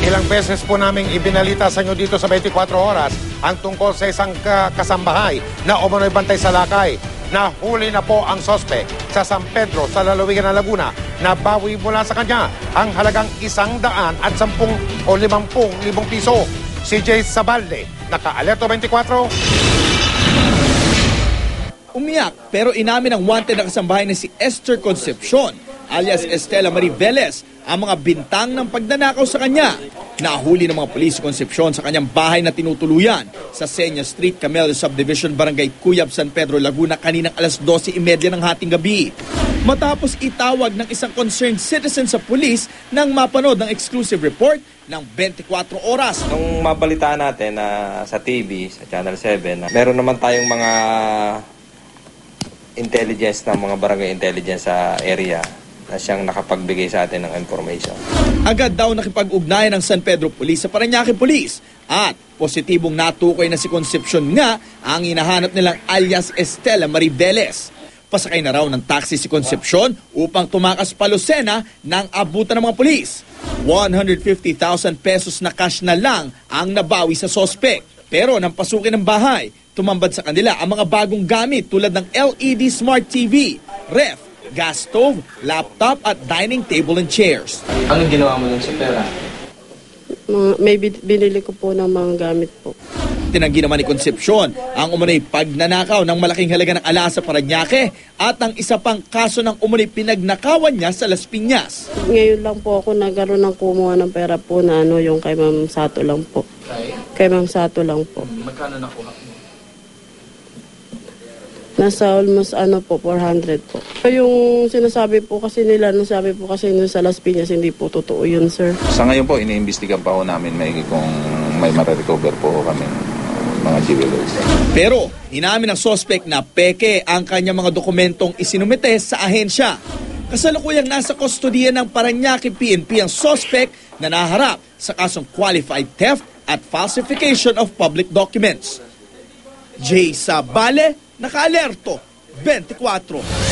Ilang beses po naming ibinalita sa inyo dito sa 24 oras ang tungkol sa isang kasambahay na umano'y bantay sa lakay. Nahuli na po ang sospek sa San Pedro sa lalawigan ng Laguna. Nabawi mula sa kanya ang halagang 100 at 10 o 50,000 piso. Si Jay Sabalde, naka-Alerto 24. Umiyak pero inamin ng wanted na kasambahay na si Esther Concepcion alias Estela Marie Velez ang mga bintang ng pagnanakaw sa kanya. Nahuli ng mga pulis si Concepcion sa kanyang bahay na tinutuluyan sa Senya Street, Camello Subdivision, Barangay Cuyab, San Pedro, Laguna kaninang alas 12:30 ng hating gabi. Matapos itawag ng isang concerned citizen sa pulis nang mapanood ng exclusive report ng 24 oras. Nung mabalitaan natin sa TV, sa Channel 7, meron naman tayong mga intelligence ng mga barangay intelligence sa area na siyang nakapagbigay sa atin ng information. Agad daw nakipag-ugnayan ng San Pedro Police sa Parañaque Police at positibong natukoy na si Concepcion nga ang hinahanap nilang alias Estela Marie Velez. Pasakay na raw ng taxi si Concepcion upang tumakas pa Lucena nang abutan ng mga pulis. 150,000 pesos na cash na lang ang nabawi sa sospek. Pero nang pasukin ng bahay, tumambad sa kanila ang mga bagong gamit tulad ng LED Smart TV, ref, gas stove, laptop at dining table and chairs. Anong ginawa mo nun sa pera? May binili ko po ng mga gamit po. Tinanggi naman ni Concepcion ang umunay pagnanakaw ng malaking halaga ng alahas sa Parañaque at ang isa pang kaso ng umunay pinagnakawan niya sa Las Piñas. Ngayon lang po ako nagkaroon ng kumuha ng pera po na yung kay Ma'am Sato lang po. Kay Ma'am Sato lang po. Magkano nakuha mo? Nasa almost 400 po. Yung sinasabi po kasi nila, nasabi po kasi nila sa Las Piñas, hindi po totoo yun, sir. Sa ngayon po, iniimbestigan pa po namin kung may mare-recover po kami mga jewelers. Pero inamin ng suspect na peke ang kanyang mga dokumentong isinumite sa ahensya. Kasalukuyang nasa kustodiya ng Parañaque PNP ang suspect na naharap sa kasong qualified theft at falsification of public documents. Jay Sabale, naka-Alerto 24.